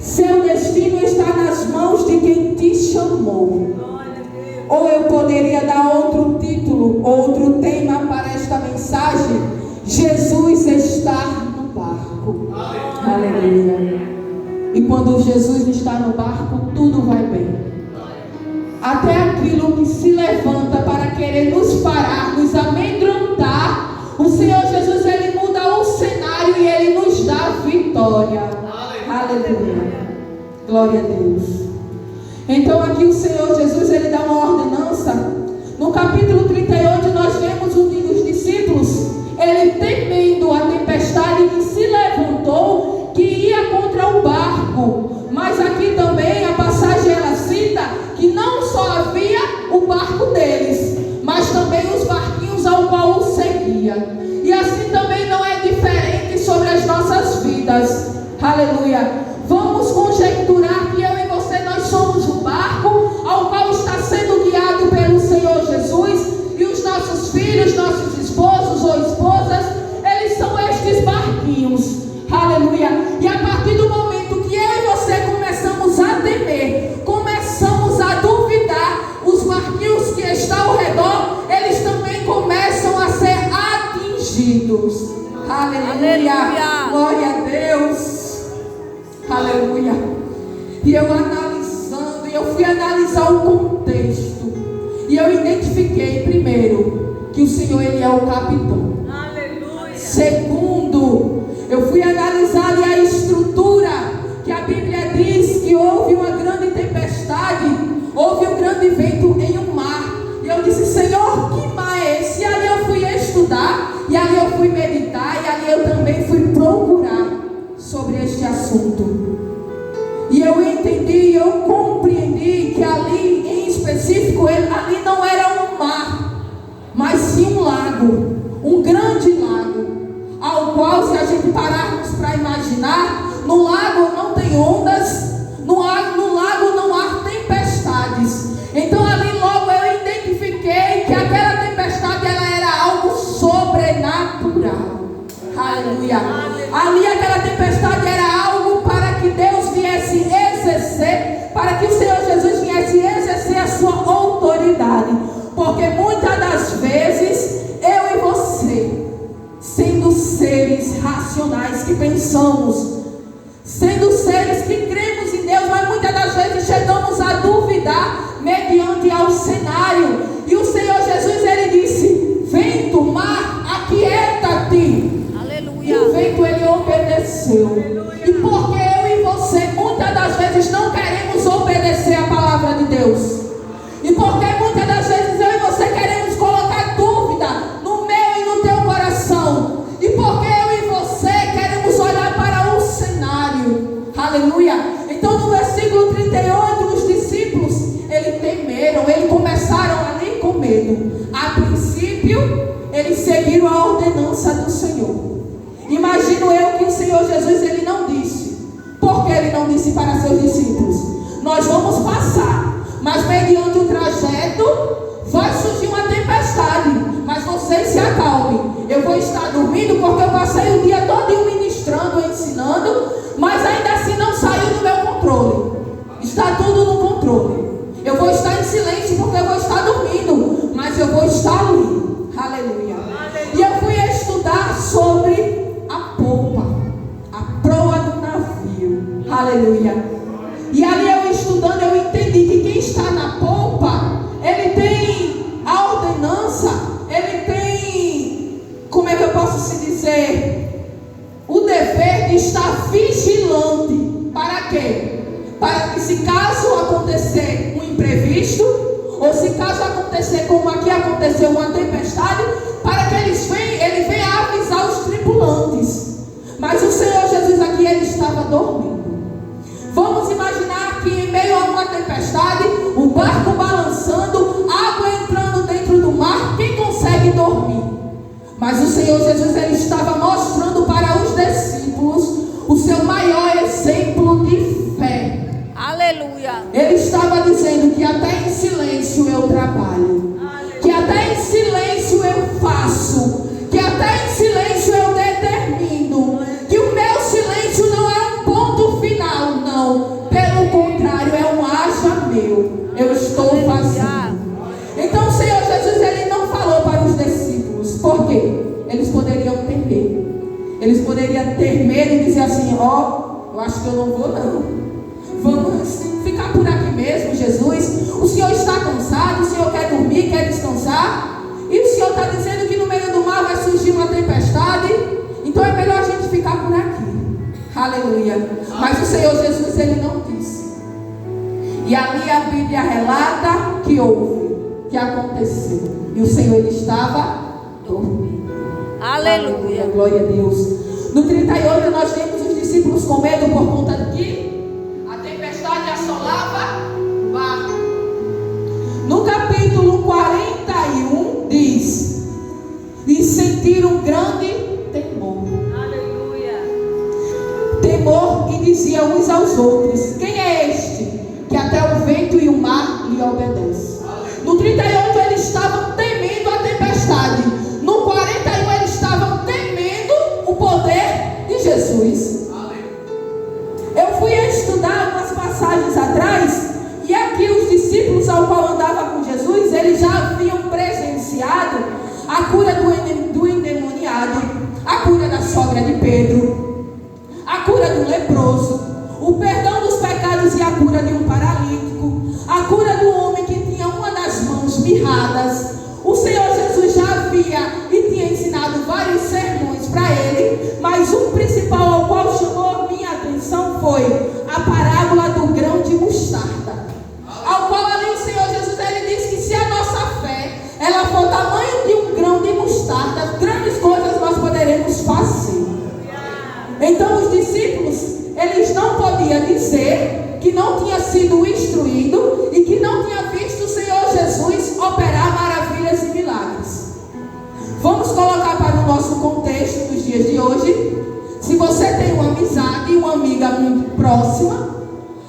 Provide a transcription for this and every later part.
Seu destino está nas mãos de quem te chamou. Ou eu poderia dar outro título, outro tema para esta mensagem: Jesus está no barco. Aleluia. E quando Jesus está no barco, tudo vai bem. Até aquilo que se levanta para querer nos parar, nos amedrontar, o Senhor Jesus, Ele muda o cenário e Ele nos dá vitória. Aleluia. Glória a Deus. Então aqui o Senhor Jesus, Ele dá uma ordenança. No capítulo 38 nós vemos um dos discípulos, ele temendo a tempestade que se levantou, que ia contra o barco. Mas aqui também a passagem ela cita que não só havia o barco deles, mas também os barquinhos ao qual o seguia. E assim também não é diferente sobre as nossas vidas. Aleluia. Vamos conjecturar que eu e você, nós somos o barco ao qual está sendo guiado pelo Senhor Jesus, e os nossos filhos, nossos esposos ou esposas, eles são estes barquinhos. Aleluia. E a partir do momento que eu e você começamos a temer, começamos a duvidar, os barquinhos que estão ao redor, eles também começam a ser atingidos. Aleluia. Glória a Deus. Aleluia. E eu analisando, e eu fui analisar o contexto, e eu identifiquei primeiro que o Senhor, Ele é o capitão. Aleluia. Segundo, eu fui analisar ali a estrutura, que a Bíblia diz que houve uma grande tempestade, houve um grande vento em um mar. E eu disse: Senhor, que mar é esse? E ali eu fui estudar, e ali eu fui meditar, e ali eu também fui procurar sobre este assunto. E eu entendi, eu compreendi que ali em específico, ali não era um mar, mas sim um lago, um grande lago, ao qual, se a gente pararmos para imaginar, no lago não tem ondas, no lago não há tempestades. Então ali logo eu identifiquei que aquela tempestade ela era algo sobrenatural. Aleluia. Ali aquela tempestade era algo para que Deus viesse exercer, para que o Senhor Jesus viesse exercer a sua autoridade. Porque muitas das vezes eu e você, sendo seres racionais que pensamos, sendo seres que cremos em Deus, mas muitas das vezes chegamos a duvidar mediante ao cenário. E o Senhor Jesus, Ele disse: vento, mar, aquieta-te. E o vento, ele obedeceu. E porque eu e você muitas das vezes não queremos obedecer a palavra de Deus, e porque muitas das vezes eu e você queremos colocar dúvida no meu e no teu coração, e porque eu e você queremos olhar para o cenário. Aleluia. Então no versículo 38, os discípulos, eles temeram, eles começaram ali com medo. A princípio eles seguiram a ordenança do Senhor. Imagino eu que o Senhor Jesus, Ele não disse. Porque Ele não disse para seus discípulos: nós vamos passar, mas mediante o trajeto vai surgir uma tempestade, mas vocês se acalmem. Eu vou estar dormindo porque eu passei o dia todo ministrando, ensinando, mas ainda assim não saiu do meu controle. Está tudo no controle. Eu vou estar em silêncio porque eu vou estar dormindo, mas eu vou estar ali. Aleluia. E eu fui estudar sobre a polpa, a proa do navio. Aleluia. E ali eu estudando, eu entendi que quem está na polpa, ele tem a ordenança, ele tem, como é que eu posso se dizer, o dever de estar vigilante. Para quê? Para que, se caso acontecer um imprevisto, ou se caso acontecer como aqui aconteceu uma tempestade, para que ele venha avisar os tripulantes. Mas o Senhor Jesus aqui, ele estava dormindo. Vamos imaginar que em meio a uma tempestade, o barco balançando, água entrando dentro do mar, quem consegue dormir? Mas o Senhor Jesus, ele estava mostrando para os discípulos o seu maior exemplo de fé. Aleluia. Ele estava dizendo que até em silêncio eu trabalho. Aleluia. Que até em silêncio eu faço. Que até em silêncio eu determino. Que o meu silêncio não é um ponto dizer assim: ó, eu acho que eu não vou não. Vamos ficar por aqui mesmo, Jesus. O Senhor está cansado, o Senhor quer dormir, quer descansar. E o Senhor está dizendo que no meio do mar vai surgir uma tempestade. Então é melhor a gente ficar por aqui. Aleluia. Mas o Senhor Jesus, Ele não disse. E ali a Bíblia relata que houve, que aconteceu. E o Senhor, Ele estava dormindo. Aleluia. Glória a Deus. No 38 nós temos os discípulos com medo por conta de que a tempestade assolava o barco. No capítulo 41 diz: e sentiram grande temor. Aleluia. Temor, e diziam uns aos outros: quem é este que até o vento e o mar lhe obedecem? No 38 eles estavam temendo a tempestade. No 41 eles estavam temendo o poder de Jesus. Eu fui estudar umas passagens atrás, e aqui os discípulos ao qual andava com Jesus, eles já haviam presenciado a cura do endemoniado, a cura da sogra de Pedro, a cura do leproso, o perdão dos pecados e a cura de um paralítico, a cura do homem que tinha uma das mãos mirradas. O Senhor Jesus já havia e tinha ensinado vários sermões para ele, mas o principal ao qual chamou a minha atenção foi a parábola do grão de mostarda, ao qual ali o Senhor Jesus, ele disse que se a nossa fé ela for o tamanho de um grão de mostarda, grandes coisas nós poderemos fazer. Então os discípulos, eles não podiam dizer que não tinha sido instruído e que não tinha visto o Senhor Jesus operar maravilhas e milagres. Vamos colocar para o nosso contexto dos dias de hoje. Se você tem uma amizade, uma amiga muito próxima,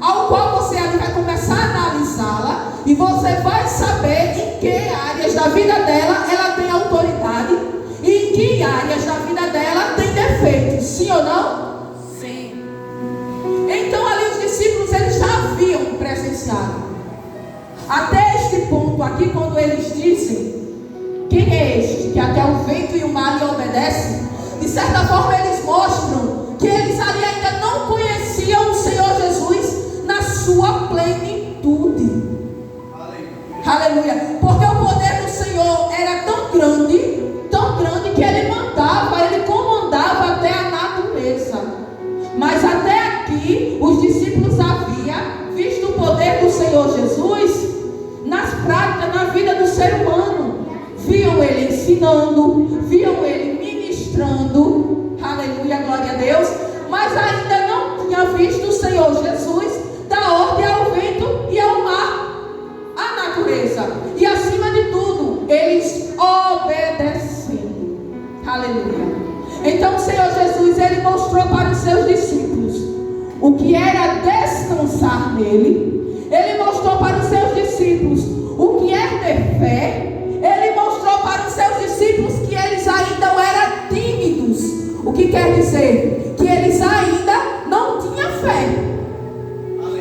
ao qual você ali vai começar a analisá-la, e você vai saber em que áreas da vida dela ela tem autoridade e em que áreas da vida dela tem defeitos, sim ou não? Sim. Então ali os discípulos, eles já haviam presenciado. Até este ponto aqui, quando eles dizem: quem é este que até o vento e o mar lhe obedecem? De certa forma eles mostram que eles ali ainda não conheciam o Senhor Jesus na sua plenitude. Aleluia. Porque o poder do Senhor era tão grande que ele mandava, ele comandava até a natureza. Mas até aqui os discípulos haviam visto o poder do Senhor Jesus nas práticas, na vida do ser humano. Viam ele ensinando, viam ele ministrando, aleluia, glória a Deus, mas ainda não tinha visto o Senhor Jesus dar ordem ao vento e ao mar, à natureza, e acima de tudo, eles obedecendo, aleluia. Então o Senhor Jesus, ele mostrou para os seus discípulos o que era descansar nele. Ele mostrou para os seus discípulos o que é ter fé. Ele mostrou para os seus discípulos que eles ainda eram tímidos. O que quer dizer? Que eles ainda não tinham fé.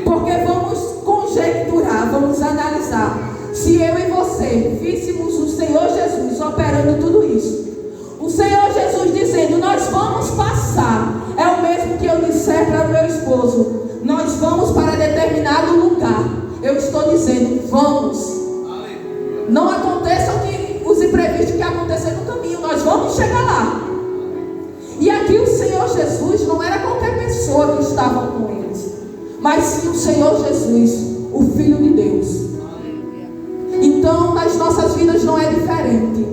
Porque vamos conjecturar, vamos analisar. Se eu e você víssemos o Senhor Jesus operando tudo isso, o Senhor Jesus dizendo: nós vamos passar, é o mesmo que eu disser para o meu esposo: nós vamos para determinado lugar. Eu estou dizendo: vamos. Não aconteçam os imprevistos que aconteceram no caminho, nós vamos chegar lá. E aqui o Senhor Jesus não era qualquer pessoa que estava com eles, mas sim o Senhor Jesus, o Filho de Deus. Então nas nossas vidas não é diferente.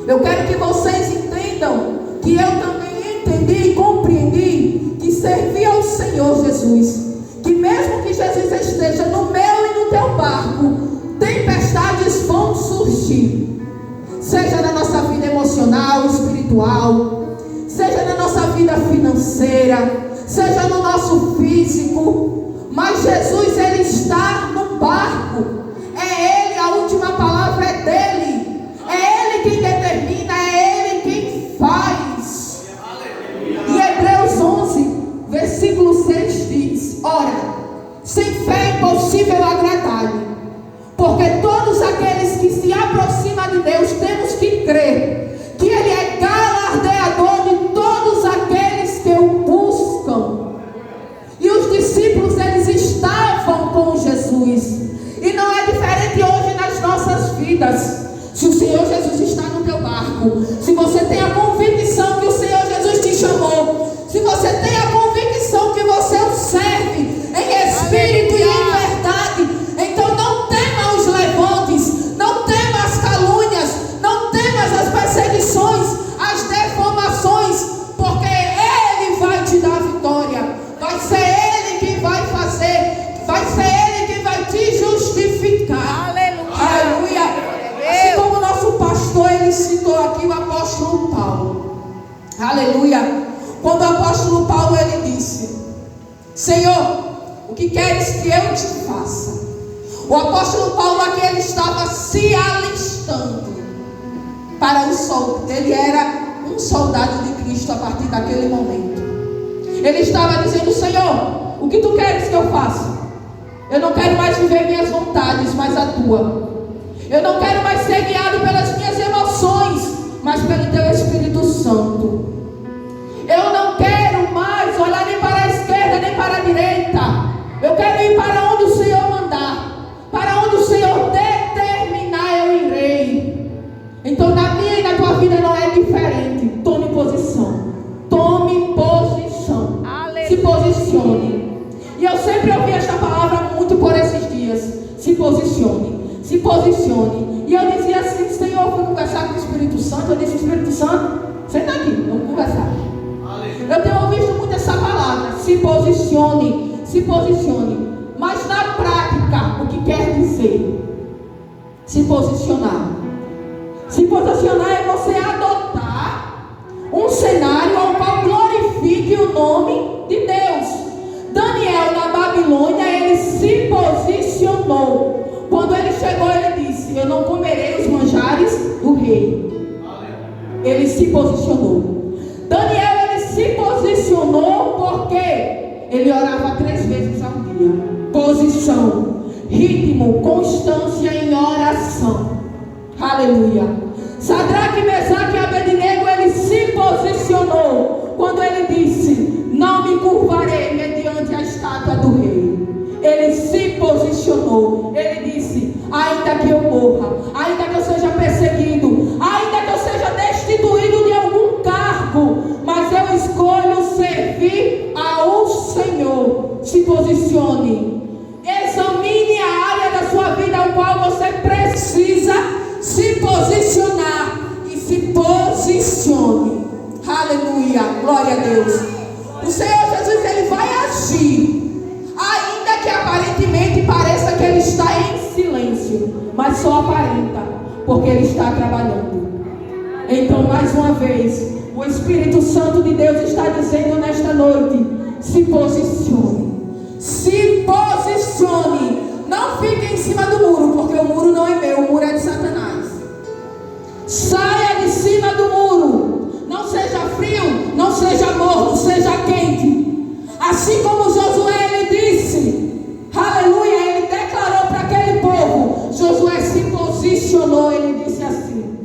Eu quero que vocês entendam que eu também entendi e compreendi que servir ao Senhor Jesus, que mesmo que Jesus esteja no meu e no teu barco, tempestades vão surgir, seja na nossa vida emocional, espiritual, seja na nossa vida financeira, seja no nosso físico, mas Jesus, ele está no barco, é ele, a última palavra é dele, é ele quem determina, é ele quem faz. E Hebreus 11, versículo 6 diz: ora, sem fé é impossível agradar-lhe, porque todos aqueles que se aproximam de Deus, temos que crer que ele é galardeador de todos aqueles que o buscam. vidas. Se o Senhor Jesus está no teu barco, se você tem a convicção que o Senhor Jesus te chamou, se você tem a convicção que você o serve em espírito e em verdade, então não tema os levantes, não tema as calúnias, não temas as perseguições, as deformações, porque Ele vai te dar a vitória. Vai ser Ele que vai fazer, vai ser Ele que vai te justificar. Aleluia. Assim como o nosso pastor, ele citou aqui o apóstolo Paulo. Aleluia. Quando o apóstolo Paulo, ele disse: Senhor, o que queres que eu te faça? O apóstolo Paulo aqui, ele estava se alistando para o soldado. Ele era um soldado de Cristo a partir daquele momento. Ele estava dizendo: Senhor, o que tu queres que eu faça? Eu não quero mais viver minhas vontades, mas a tua. Eu não quero mais ser guiado pelas minhas emoções, mas pelo teu Espírito Santo. Eu não quero mais olhar nem para a esquerda nem para a direita. Eu quero ir para onde o Senhor mandar, para onde o Senhor determinar, eu irei. Então na minha e na tua vida não é diferente. Tome posição. Tome posição. Aleluia. Se posicione. E eu sempre ouvi esta palavra muito por esses dias. Se posicione. Se posicione. E eu dizia assim: Senhor, eu fui conversar com o Espírito Santo. Eu disse: Espírito Santo, senta aqui, vamos conversar. Eu tenho ouvido muito essa palavra: se posicione, se posicione. Mas na prática, o que quer dizer? Se posicionar. Se posicionar é você adotar um cenário ao qual glorifique o nome de Deus. Daniel, na Babilônia, ele se posicionou. Quando ele chegou, ele disse: eu não comerei os manjares do rei. Ele se posicionou. Daniel, ele se posicionou porque ele orava 3 vezes ao dia. Posição, ritmo, constância em oração. Aleluia. Sadraque, Mesaque e Abednego, ele se posicionou quando ele disse: não me curvarei mediante a estátua do rei. Ele se posicionou. Ele disse: ainda que eu morra, ainda que eu seja perseguido, ainda que eu seja destituído de algum cargo, mas eu escolho servir ao Senhor. Se posicione. Examine a área da sua vida ao qual você precisa se posicionar. E se posicione. Aleluia. Glória a Deus. O Senhor Jesus, ele vai agir. Ainda que aparentemente pareça que ele está em silêncio, mas só aparenta, porque ele está trabalhando. Então, mais uma vez, o Espírito Santo de Deus está dizendo nesta noite: se posicione. Se posicione. Não fique em cima do muro, porque o muro não é meu, o muro é de Satanás. Saia de cima do muro. Não seja frio, não seja morno, seja quente. Assim como Josué, ele disse, aleluia, ele declarou para aquele povo. Josué se posicionou, ele disse assim: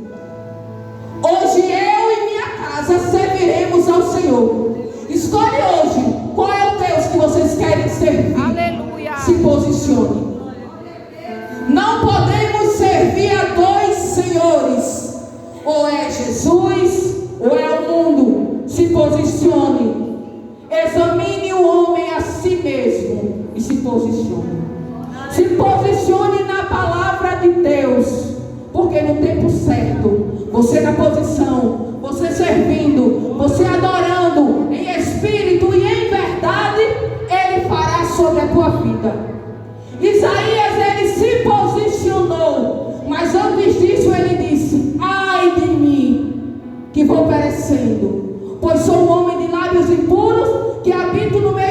hoje eu e minha casa serviremos ao Senhor. Escolhe hoje qual é o Deus que vocês querem servir. Aleluia. Se posicione. Não podemos servir a 2 senhores. Ou é Jesus, ou é o mundo. Se posicione. Examine o homem a si mesmo e se posicione. Se posicione na palavra de Deus, porque no tempo certo, você na posição, você servindo, você adorando em espírito e em verdade, Ele fará sobre a tua vida. Isaías, ele se posicionou, mas antes disso ele disse: ai de mim, que vou perecendo, pois sou um homem de lábios impuros, que habito no meio